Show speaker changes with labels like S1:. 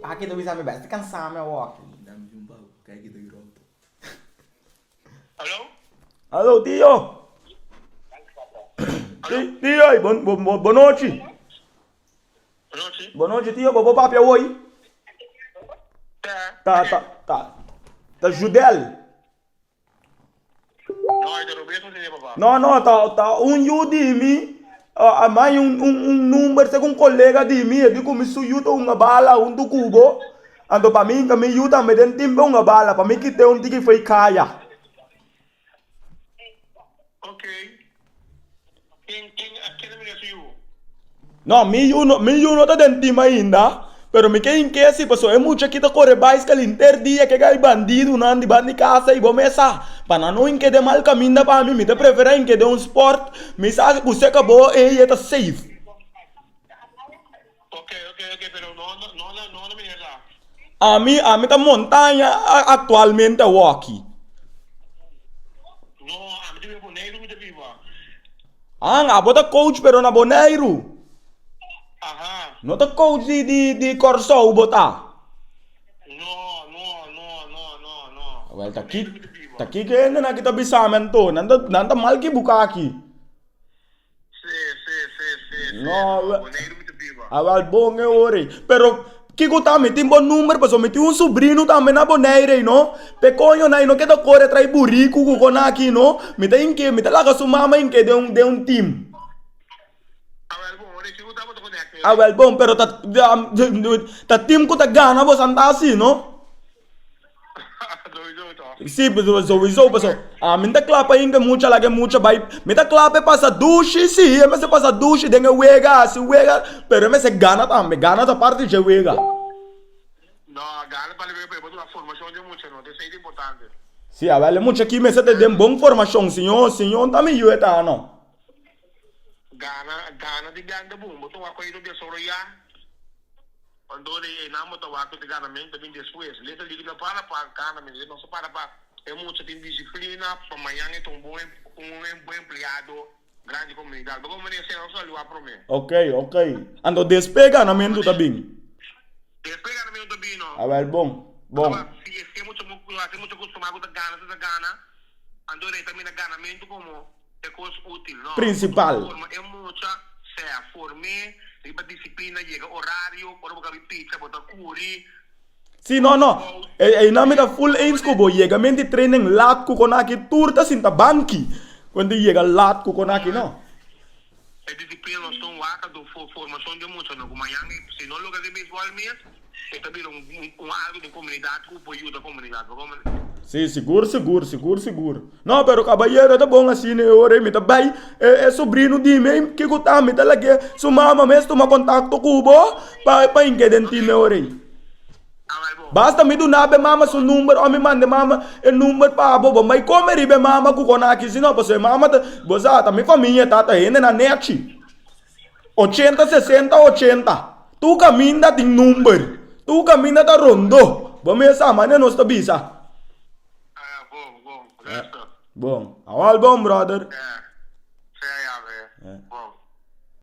S1: Aqui tu bisa me basta cansar meu walk.
S2: Dá-me um pau, que aqui do Europa.
S3: Alô?
S1: Alô, tio. Tio, aí, boa noite.
S3: Boa noite.
S1: Boa noite, tio. Bobo papi oi.
S3: Tá.
S1: Tá Judel.
S3: Não, é do Roberto, sim, papá.
S1: Não, tá de mim. A mãe número segundo um colega de mim, eu digo me sujuta uma bala do cubo. Ando para mim que me ajuda me den timbe uma bala para mim que tem que foi caia.
S3: Ok. Quem é menino suyo?
S1: Não, me não tá den timbe ainda. Pero me quem que assim, pessoal, é muito que tá corre mais que inter dia que gai bandido não de bandi casa e bomesa. Para não em que de mal caminho para mim, me te prefere em que de um sport, me sabe que você acabou e tá safe.
S3: Ok, pero no me digas.
S1: A mim tá montanha atualmente aqui.
S3: No, a mí te veo negro, me te viva.
S1: Ah, bota coach pero na boneiro.
S3: Ajá.
S1: Não tá coach de Corso botar.
S3: No.
S1: Well, tá aqui que ainda na kita bisamento, nanda mal que buka aqui.
S3: Sí.
S1: No,
S3: Negro, me te viva.
S1: well, bom é ore. Pero que eu também tem bom número, pessoal, me tem um sobrinho também na boneira, não? Peconho na não que tá corre trai burico com aqui, não? Me tem que me tá lá com sua mama em que de um time. Well, bom, pero tá time que tá ganha, você anda assim, não? Sim, sowieso, pessoal. Me tá claro para ainda muita lá que muita vai. Me tá claro para passar duche, sim, mas se passa duche, dengue wega, se wega, pero me se gana também, gana da parte de wega.
S3: No, gana para ver para botar formação de mucho, não, isso é importante.
S1: Sim, well, muito aqui me se tem bom formação, senhor também eu tá, não?
S3: Gana de ganda bom, botou uma coisa de desarrollar. Quando ele não botou a coisa de ganamento, bem depois. Leta liga para ganamento, não só para é muito de disciplina, para amanhã é um bom empregado, grande comunidade. Como me disse, não só ele vai para mim.
S1: Ok. Ando despega na mendo também.
S3: Despega na mendo também, não.
S1: Ah, well, bom.
S3: Se é muito acostumado com Gana, ando ele também na ganamento como é coisa útil, não?
S1: Principal.
S3: É muito, se a formar, riba disciplina, chega horário, por botar pizza, botar curry.
S1: Sim, não. E na minha full eens kubo, chega mente training lat com aqui turta sinta banki. Quando chega lat com aqui, não?
S3: É disciplina, nós estamos lá do formação de muito, não? Como amanhã, se não lugar de visualmente, é também algo de comunidade que ajuda a comunidade.
S1: Sim, seguro. Não, pero caballeiro tá bom assim, né? Ore, me tá bem. É sobrinho de mim que eu tá me tá lá que sua mama mesmo toma contato com o bo para inquedentir meu ore. Basta me do nabe mama seu número, ou me mande mama o número para bobo, mas como ele be mama com aqui, senão você mama tá, você tá minha família tá ainda na net. 80, 60, 80. Tu caminha tem número. Tu caminha da rondo. Vamos essa maneira nós tá bisa.
S3: Bom.
S1: Bom, awal bom, brother.